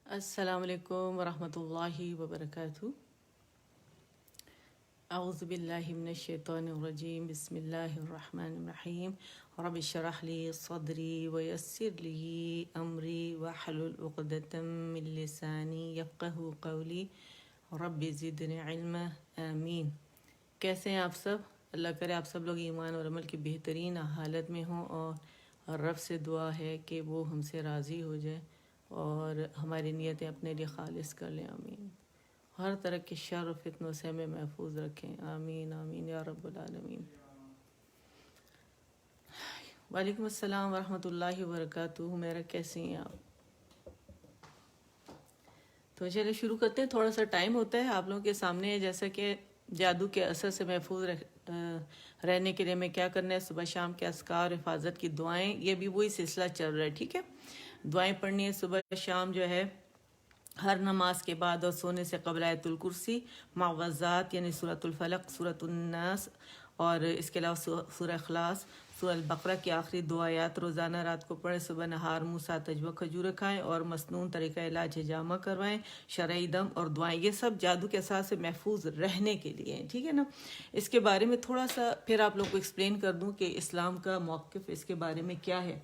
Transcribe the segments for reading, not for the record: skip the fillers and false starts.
السلام علیکم ورحمۃ اللہ وبرکاتہ۔ اعوذ باللہ من الشیطان الرجیم، بسم اللہ الرحمن الرحیم۔ رب اشرح لی صدری ویسر لی امری واحلل عقدۃ من لسانی یفقہوا قولی رب زدنی علما، آمین۔ کیسے ہیں آپ سب؟ اللہ کرے آپ سب لوگ ایمان اور عمل کی بہترین حالت میں ہوں، اور رب سے دعا ہے کہ وہ ہم سے راضی ہو جائے اور ہماری نیتیں اپنے لیے خالص کر لیں، آمین۔ ہر طرح کے شر و فتنوں سے ہمیں محفوظ رکھیں، آمین آمین یا رب العالمین۔ وعلیکم السلام ورحمۃ اللہ وبرکاتہ۔ میرا کیسے ہیں آپ؟ تو چلے شروع کرتے ہیں۔ تھوڑا سا ٹائم ہوتا ہے آپ لوگوں کے سامنے، جیسا کہ جادو کے اثر سے محفوظ رہنے کے لیے میں کیا کرنا ہے، صبح شام کے اذکار، حفاظت کی دعائیں، یہ بھی وہی سلسلہ چل رہا ہے، ٹھیک ہے۔ دعائیں پڑھنی ہے صبح شام، جو ہے ہر نماز کے بعد، اور سونے سے قبل آیت الکرسی، معوذات یعنی سورۃ الفلق، سورۃ الناس، اور اس کے علاوہ سورہ اخلاص، سورہ البقرہ کی آخری 2 آیات روزانہ رات کو پڑھیں۔ صبح نہار منہ 7 اجوا کھجوریں کھائیں، اور مسنون طریقہ علاج حجامہ کروائیں، شرعی دم اور دعائیں، یہ سب جادو کے اثر سے محفوظ رہنے کے لیے ہیں، ٹھیک ہے نا۔ اس کے بارے میں تھوڑا سا پھر آپ لوگ کو ایکسپلین کر دوں کہ اسلام کا موقف اس کے بارے میں کیا ہے۔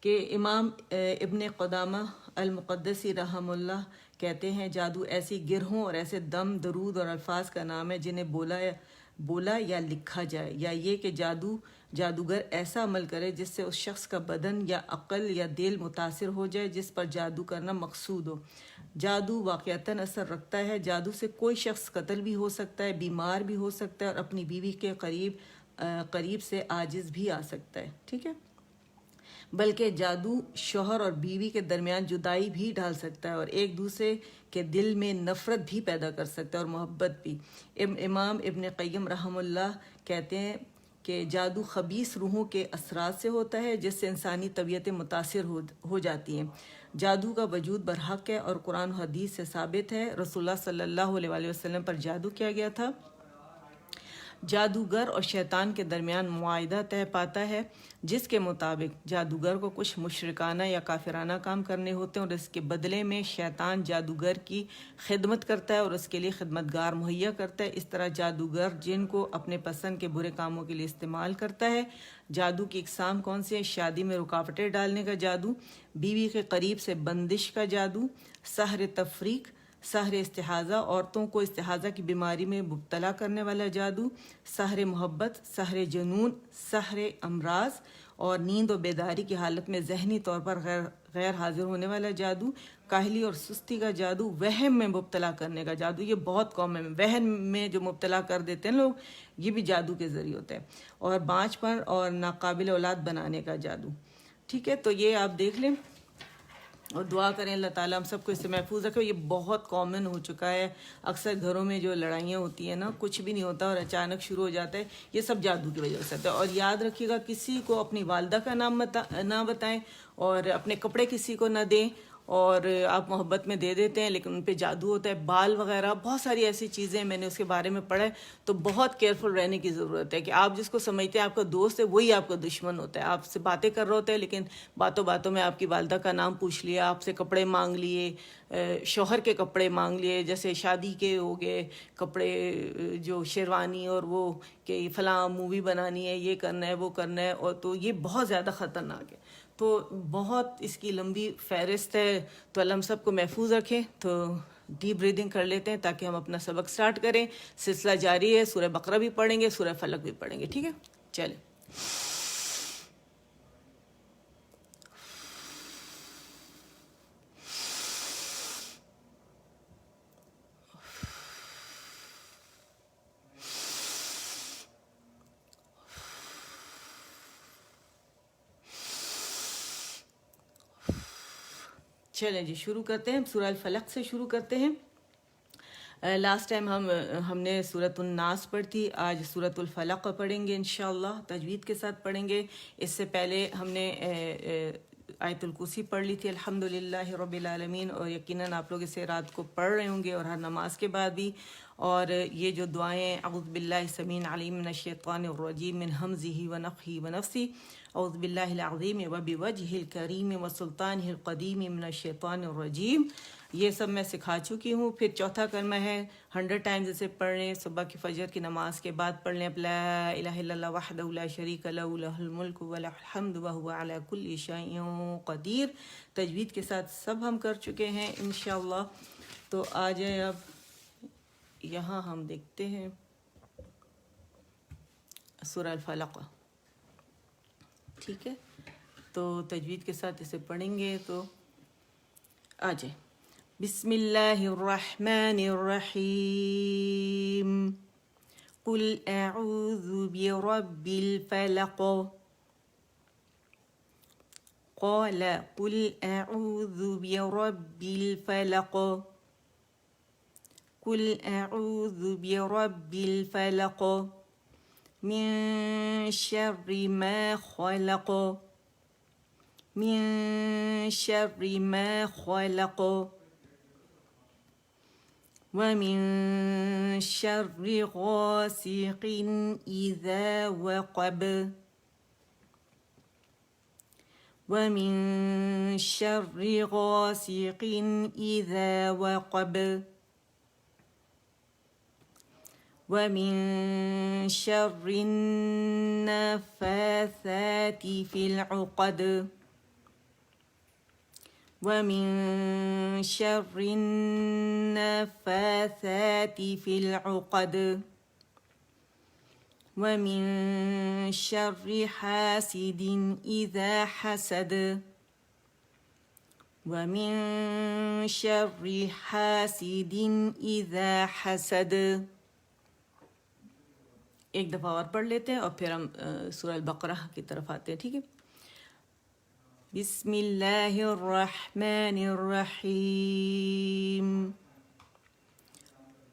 کہ امام ابن قدامہ المقدسی رحم اللہ کہتے ہیں، جادو ایسی گرہوں اور ایسے دم، درود اور الفاظ کا نام ہے جنہیں بولا یا لکھا جائے، یا یہ کہ جادوگر ایسا عمل کرے جس سے اس شخص کا بدن یا عقل یا دل متاثر ہو جائے جس پر جادو کرنا مقصود ہو۔ جادو واقعتاً اثر رکھتا ہے۔ جادو سے کوئی شخص قتل بھی ہو سکتا ہے، بیمار بھی ہو سکتا ہے، اور اپنی بیوی کے قریب سے عاجز بھی آ سکتا ہے، ٹھیک ہے۔ بلکہ جادو شوہر اور بیوی کے درمیان جدائی بھی ڈال سکتا ہے، اور ایک دوسرے کے دل میں نفرت بھی پیدا کر سکتا ہے، اور محبت بھی۔ امام ابن قیم رحم اللہ کہتے ہیں کہ جادو خبیث روحوں کے اثرات سے ہوتا ہے جس سے انسانی طبیعتیں متاثر ہو جاتی ہیں۔ جادو کا وجود برحق ہے اور قرآن و حدیث سے ثابت ہے۔ رسول اللہ صلی اللہ علیہ وسلم پر جادو کیا گیا تھا۔ جادوگر اور شیطان کے درمیان معاہدہ طے پاتا ہے جس کے مطابق جادوگر کو کچھ مشرکانہ یا کافرانہ کام کرنے ہوتے ہیں، اور اس کے بدلے میں شیطان جادوگر کی خدمت کرتا ہے اور اس کے لیے خدمتگار مہیا کرتا ہے۔ اس طرح جادوگر جن کو اپنے پسند کے برے کاموں کے لیے استعمال کرتا ہے۔ جادو کی اقسام کون سی ہیں؟ شادی میں رکاوٹیں ڈالنے کا جادو، بیوی کے قریب سے بندش کا جادو، سحر تفریق، سحر استحاضہ، عورتوں کو استحاضہ کی بیماری میں مبتلا کرنے والا جادو، سحر محبت، سحر جنون، سحر امراض، اور نیند و بیداری کی حالت میں ذہنی طور پر غیر حاضر ہونے والا جادو، کاہلی اور سستی کا جادو، وہم میں مبتلا کرنے کا جادو، یہ بہت کامن ہے، وہم میں جو مبتلا کر دیتے ہیں لوگ، یہ بھی جادو کے ذریعے ہوتا ہے، اور بانجھ پن اور ناقابل اولاد بنانے کا جادو، ٹھیک ہے۔ تو یہ آپ دیکھ لیں اور دعا کریں اللہ تعالیٰ ہم سب کو اس سے محفوظ رکھے۔ یہ بہت کامن ہو چکا ہے، اکثر گھروں میں جو لڑائیاں ہوتی ہیں نا، کچھ بھی نہیں ہوتا اور اچانک شروع ہو جاتا ہے، یہ سب جادو کی وجہ سے ہوتا ہے۔ اور یاد رکھیے گا، کسی کو اپنی والدہ کا نام نہ بتائیں، اور اپنے کپڑے کسی کو نہ دیں، اور آپ محبت میں دے دیتے ہیں لیکن ان پہ جادو ہوتا ہے، بال وغیرہ، بہت ساری ایسی چیزیں میں نے اس کے بارے میں پڑھا ہے۔ تو بہت کیئرفل رہنے کی ضرورت ہے کہ آپ جس کو سمجھتے ہیں آپ کا دوست ہے، وہی آپ کا دشمن ہوتا ہے۔ آپ سے باتیں کر رہے ہوتے ہیں لیکن باتوں باتوں میں آپ کی والدہ کا نام پوچھ لیا، آپ سے کپڑے مانگ لیے، شوہر کے کپڑے مانگ لیے، جیسے شادی کے ہو گئے کپڑے، جو شیروانی، اور وہ کہ فلاں مووی بنانی ہے، یہ کرنا ہے، وہ کرنا ہے، اور تو یہ بہت زیادہ خطرناک ہے۔ تو بہت اس کی لمبی فہرست ہے، تو اللہ ہم سب کو محفوظ رکھیں۔ تو ڈیپ بریدنگ کر لیتے ہیں تاکہ ہم اپنا سبق سٹارٹ کریں۔ سلسلہ جاری ہے، سورہ بقرہ بھی پڑھیں گے، سورہ فلق بھی پڑھیں گے، ٹھیک ہے۔ چلیں، چلیں جی شروع کرتے ہیں۔ سورہ الفلق سے شروع کرتے ہیں۔ لاسٹ ٹائم ہم نے سورۃ الناس پڑھی تھی، آج سورۃ الفلق پڑھیں گے انشاءاللہ، تجوید کے ساتھ پڑھیں گے۔ اس سے پہلے ہم نے آیت الکرسی پڑھ لی تھی، الحمدللہ رب العالمین، اور یقیناً آپ لوگ اسے رات کو پڑھ رہے ہوں گے اور ہر نماز کے بعد بھی۔ اور یہ جو دعائیں، اعوذ باللہ السمیع العلیم من الشیطان الرجیم من ہمزہ ونفخہ ونفثہ، اعوذ باللہ العظیم و بوجہ الکریم و سلطانہ القدیم من الشیطان الرجیم. یہ سب میں سکھا چکی ہوں. پھر چوتھا کلمہ ہے 100 ٹائمز اسے پڑھ لیں. صبح کی فجر کی نماز کے بعد پڑھ لیں. لا الہ الا اللہ وحدہ لا شریک لہ لہ الملک ولہ الحمد وہو علی کل شیء قدیر. تجوید کے ساتھ سب ہم کر چکے ہیں انشاءاللہ. تو آ جائیں اب یہاں ہم دیکھتے ہیں سورہ الفلق. ٹھیک ہے، تو تجوید کے ساتھ اسے پڑھیں گے تو آ جائیں. بسم اللہ الرحمن الرحیم. قل اعوذ برب الفلق. قال قل اعوذ برب الفلق. قل اعوذ برب الفلق من شر ما خلق. من شر ما خلق ومن شر غاسق إذا وقب. ومن شر غاسق إذا وقب. ومن شر النفاثات في العقد. ومن شر النفاثات في العقد. ومن شر حاسد إذا حسد. ومن شر حاسد إذا حسد. ایک دفعہ اور پڑھ لیتے ہیں اور پھر ہم سورہ البقرہ کی طرف آتے ہیں. ٹھیک ہے. بسم اللہ الرحمن الرحیم.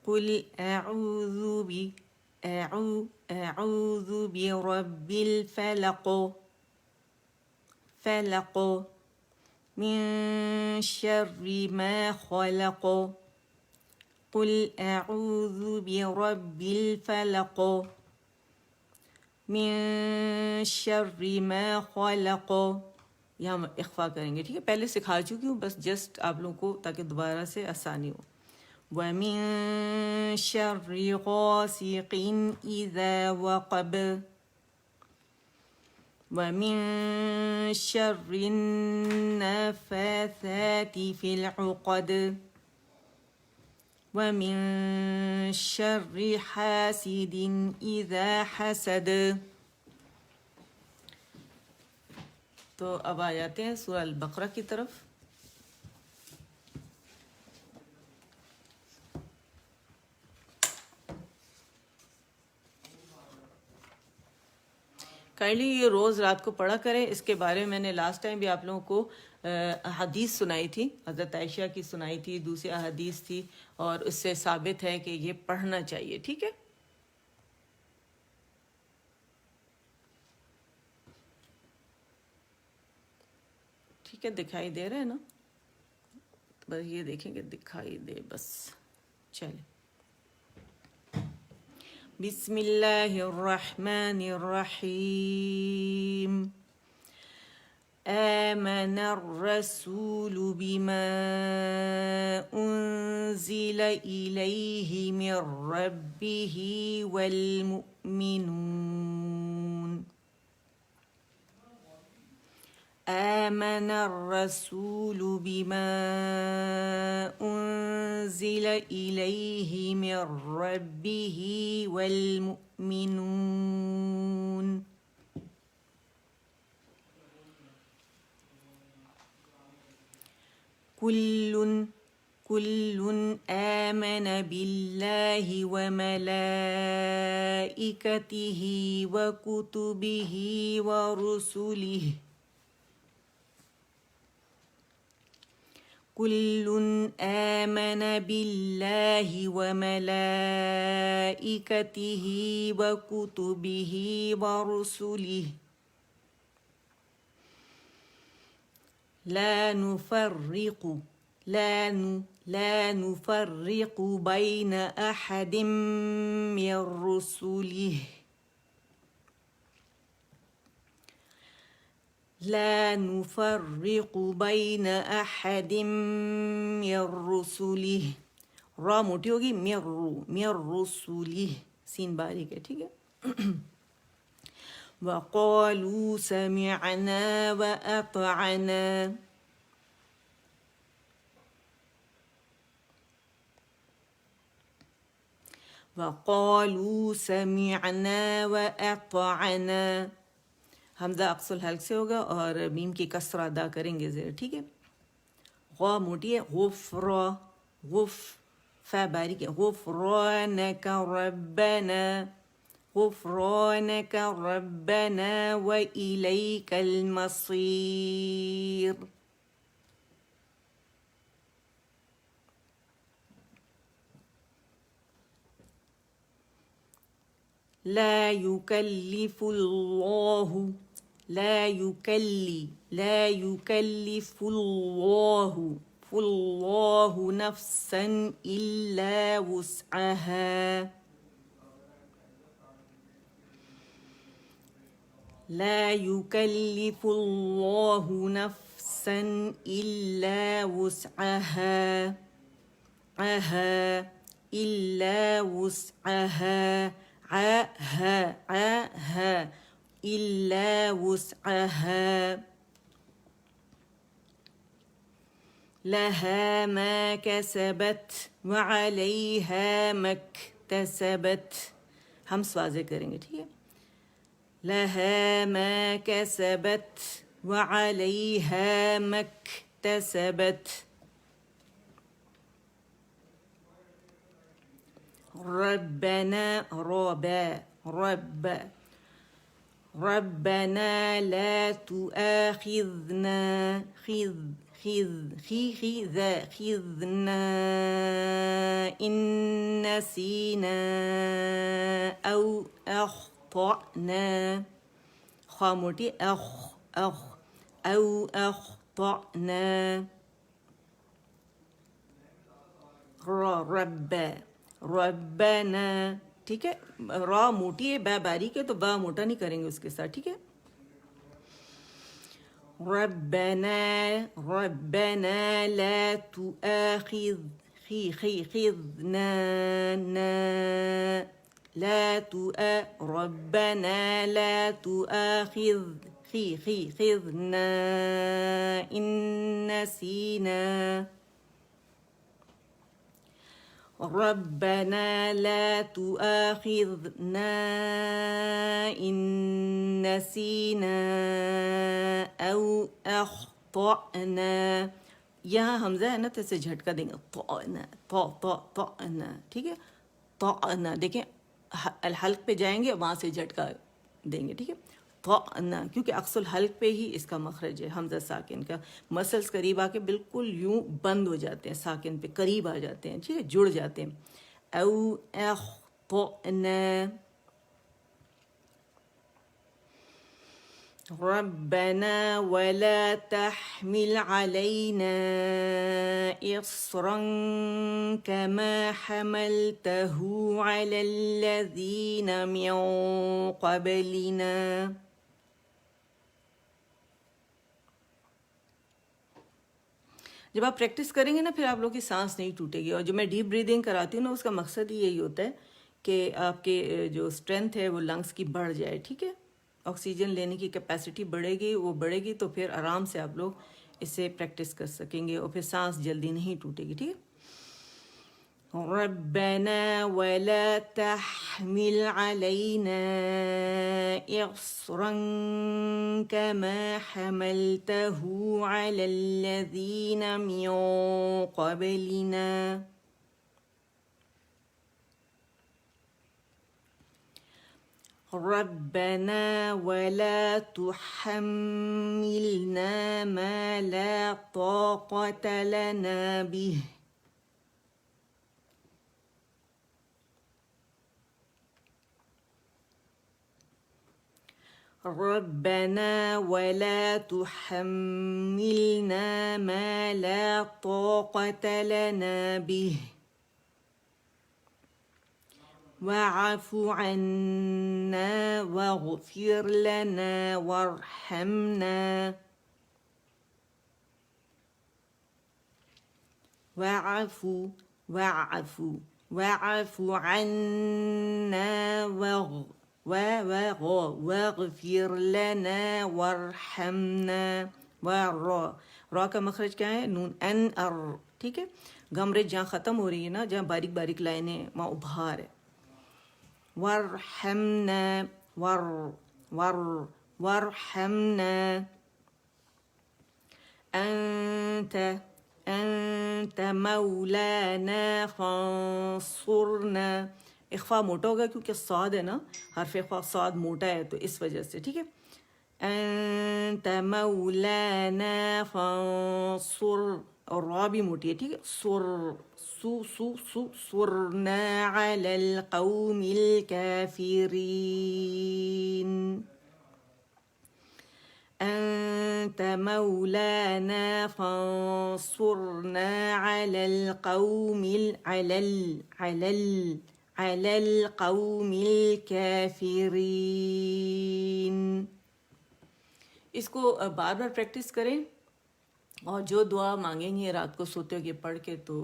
قل اعوذ برب الفلق. فلق من شر ما خلق. قل اعوذ برب الفلق من شر ما خلق. یہ ہم اخفا کریں گے. ٹھیک ہے، پہلے سکھا چکی ہوں، بس جسٹ آپ لوگوں کو تاکہ دوبارہ سے آسانی ہو. وَمِن شَرِّ غَاسِقٍ إِذَا وَقَبَ. وَمِن شَرِّ النَّفَاثَاتِ فِي الْعُقَدِ. وَمِن شَرِّ حَاسِدٍ إِذَا حَسَدَ. تو اب آ جاتے ہیں سورہ البقرہ کی طرف. کائنڈلی یہ روز رات کو پڑھا کریں. اس کے بارے میں نے لاسٹ ٹائم بھی آپ لوگوں کو حدیث سنائی تھی، حضرت عائشہ کی سنائی تھی، دوسری حدیث تھی، اور اس سے ثابت ہے کہ یہ پڑھنا چاہیے. ٹھیک ہے. ٹھیک ہے، دکھائی دے رہے ہیں نا؟ بس یہ دیکھیں کہ دکھائی دے بس. چلیں. بسم اللہ الرحمن الرحیم. آمن الرسول بما انزل الیہ من ربہ والمؤمنون. آمن الرسول بما انزل الیہ من ربہ والمؤمنون. كل آمن بالله وملائكته وكتبه ورسله. كل آمن بالله وملائكته وكتبه ورسله لا نفرق بين أحد من رسله لا نفرق بین احد من رسله، را موٹی ہوگی، من رسله، سین باریک ہے، ٹھیک ہے. وقالوا سمعنا وأطعنا، وقالوا سمعنا وأطعنا. حمزہ اقص الحلق سے ہوگا اور میم کی کسرہ ادا کریں گے زیر، ٹھیک ہے. غا موٹی ہے، غفرا، فا باریک ہے، غفرانک ربنا، غفرانک ربنا وإلیک المصیر. لا يكلف الله، لا يكلف الله نفسا إلا وسعها، لا يكلف الله نفسا إلا وسعها، إلا وسعها، إلا وسعها. لها ما كسبت وعليها ما اكتسبت، ہم واضح کریں گے، ٹھیک ہے. لها ما كسبت وعليها ما اكتسبت. ربنا ربنا لا تؤاخذنا، خذنا إن نسينا أو أخطأنا، خاموتي أو أخطأنا. ربنا، ٹھیک ہے. را موٹی ہے، با باریک ہے، تو با موٹا نہیں کریں گے اس کے ساتھ، ٹھیک ہے. ربنا لا خذنا ربنا لا خذنا إن نسينا، ربنا لا تؤاخذنا إن نسينا أو أخطأنا. یہاں حمزہ ہے نا تو اسے جھٹکا دیں گے، طعنا، ٹھیک ہے. طعنا دیکھیں الحلق پہ جائیں گے، وہاں سے جھٹکا دیں گے، ٹھیک ہے. طعنا کیونکہ اقص الحلق پہ ہی اس کا مخرج ہے، حمزہ ساکن کا. مسلس قریب آ کے بالکل یوں بند ہو جاتے ہیں، ساکن پہ قریب آ جاتے ہیں، ٹھیک ہے، جڑ جاتے ہیں. او اخطأنا. ربنا ولا تحمل علينا إصرا كما حملته على الذين من قبلنا. جب آپ پریکٹس کریں گے نا پھر آپ لوگوں کی سانس نہیں ٹوٹے گی. اور جو میں ڈیپ بریدنگ کراتی ہوں نا اس کا مقصد ہی یہی ہوتا ہے کہ آپ کے جو اسٹرینتھ ہے وہ لنگس کی بڑھ جائے، ٹھیک ہے. آکسیجن لینے کی کیپیسٹی بڑھے گی، وہ بڑھے گی تو پھر آرام سے آپ لوگ اس سے پریکٹس کر سکیں گے اور پھر سانس جلدی نہیں ٹوٹے گی، ٹھیک ہے. ربنا ولا تحمل علينا إصرا كما حملته على الذين من قبلنا. ربنا ولا تحملنا ما لا طاقة لنا به. ربنا ولا تحملنا ما لا طاقة لنا به واعف عنا واغفر لنا وارحمنا واعف عنا واغفر لنا وارحمنا. را کا مخرج کیا ہے؟ نون ان ار. ٹھیک ہے، گمرج جہاں ختم ہو رہی ہے نا، جہاں باریک باریک لائنیں وہاں ابھار ہے. وارحمنا وارحمنا. انت مولانا فانصرنا. اخفا موٹا ہوگا کیونکہ صاد ہے نا، حرف اخفا صاد موٹا ہے تو اس وجہ سے. ٹھیک ہے، انت مولانا فانصر، اور را بھی موٹی ہے. ٹھیک ہے، سرنا علی القوم الکافرین. انت مولانا فانصرنا علی القوم علی القوم الکافرین. اس کو بار بار پریکٹس کریں، اور جو دعا مانگیں گے رات کو سوتے ہوئے پڑھ کے تو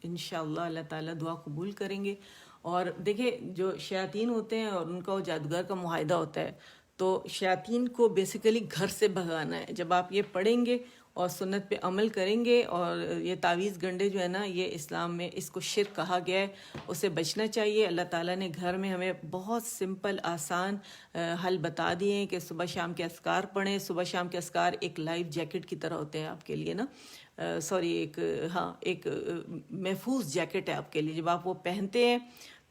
انشاءاللہ اللہ تعالیٰ دعا قبول کریں گے. اور دیکھیں جو شیاطین ہوتے ہیں اور ان کا وہ جادوگر کا معاہدہ ہوتا ہے، تو شیاطین کو بیسیکلی گھر سے بھگانا ہے. جب آپ یہ پڑھیں گے اور سنت پہ عمل کریں گے، اور یہ تعویذ گنڈے جو ہے نا، یہ اسلام میں اس کو شرک کہا گیا ہے، اسے بچنا چاہیے. اللہ تعالیٰ نے گھر میں ہمیں بہت سمپل آسان حل بتا دیے ہیں کہ صبح شام کے اذکار پڑھیں. صبح شام کے اذکار ایک لائف جیکٹ کی طرح ہوتے ہیں آپ کے لیے نا، ایک محفوظ جیکٹ ہے آپ کے لیے. جب آپ وہ پہنتے ہیں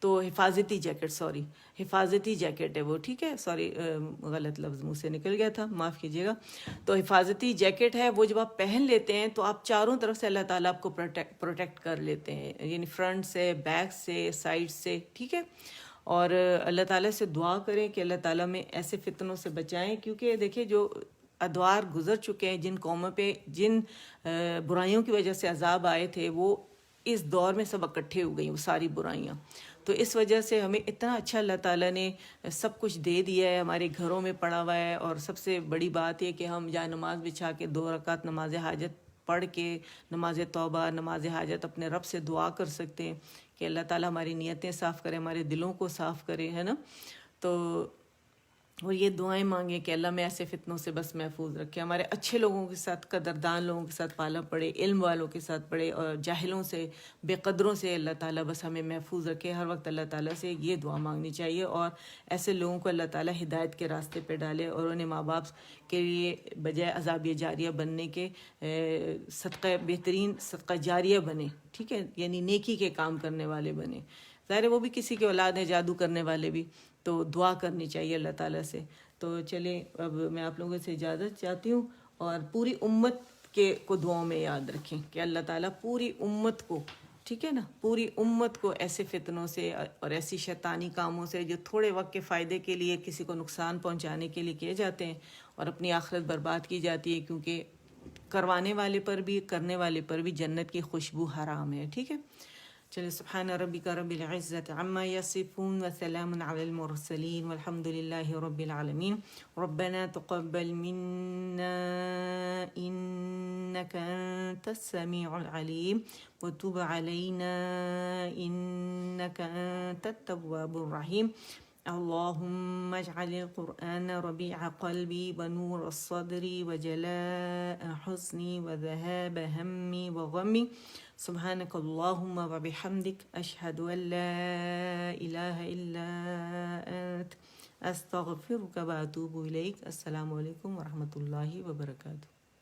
تو حفاظتی جیکٹ ہے وہ. ٹھیک ہے، غلط لفظ منہ سے نکل گیا تھا، معاف کیجیے گا. تو حفاظتی جیکٹ ہے وہ، جب آپ پہن لیتے ہیں تو آپ چاروں طرف سے اللہ تعالیٰ آپ کو پروٹیکٹ کر لیتے ہیں، یعنی فرنٹ سے، بیک سے، سائڈ سے. ٹھیک ہے، اور اللہ تعالیٰ سے دعا کریں کہ اللہ تعالیٰ میں ایسے فتنوں سے بچائیں. کیونکہ دیکھیں جو ادوار گزر چکے ہیں، جن قوموں پہ جن برائیوں کی وجہ سے عذاب آئے تھے، وہ اس دور میں سب اکٹھے ہو گئی وہ ساری برائیاں. تو اس وجہ سے ہمیں اتنا اچھا اللہ تعالیٰ نے سب کچھ دے دیا ہے، ہمارے گھروں میں پڑا ہوا ہے. اور سب سے بڑی بات یہ کہ ہم جائے نماز بچھا کے 2 رکعت نماز حاجت پڑھ کے، نماز توبہ، نماز حاجت، اپنے رب سے دعا کر سکتے ہیں کہ اللہ تعالیٰ ہماری نیتیں صاف کرے، ہمارے دلوں کو صاف کرے، ہے نا. تو اور یہ دعائیں مانگیں کہ اللہ میں ایسے فتنوں سے بس محفوظ رکھے، ہمارے اچھے لوگوں کے ساتھ، قدردان لوگوں کے ساتھ پالا پڑے، علم والوں کے ساتھ پڑے، اور جاہلوں سے، بے قدروں سے اللہ تعالیٰ بس ہمیں محفوظ رکھے. ہر وقت اللہ تعالیٰ سے یہ دعا مانگنی چاہیے، اور ایسے لوگوں کو اللہ تعالیٰ ہدایت کے راستے پہ ڈالے، اور انہیں ماں باپ کے لیے بجائے عذاب جاریہ بننے کے بہترین صدقہ جاریہ بنے. ٹھیک ہے، یعنی نیکی کے کام کرنے والے بنے. ظاہر ہے وہ بھی کسی کے اولاد ہیں، جادو کرنے والے بھی، تو دعا کرنی چاہیے اللہ تعالیٰ سے. تو چلیں اب میں آپ لوگوں سے اجازت چاہتی ہوں، اور پوری امت کو دعاؤں میں یاد رکھیں کہ اللہ تعالیٰ پوری امت کو، ٹھیک ہے نا، پوری امت کو ایسے فتنوں سے اور ایسی شیطانی کاموں سے جو تھوڑے وقت کے فائدے کے لیے کسی کو نقصان پہنچانے کے لیے کیے جاتے ہیں، اور اپنی آخرت برباد کی جاتی ہے، کیونکہ کروانے والے پر بھی، کرنے والے پر بھی جنت کی خوشبو حرام ہے. ٹھیک ہے، چلے. سبحان ربک رب العزت عما یصفون وسلام علی المرسلین والحمد للہ رب العالمین. ربنا تقبل منا انک انت السمیع العلیم وتب علینا انک انت التواب الرحیم. اللهم اجعل القرآن ربيع قلبي ونور الصدر وجلاء حزني وذهاب همي وغمي. سبحانك اللهم وبحمدك أشهد أن لا إله إلا أنت أستغفرك وأتوب إليك. السلام عليكم ورحمة الله وبركاته.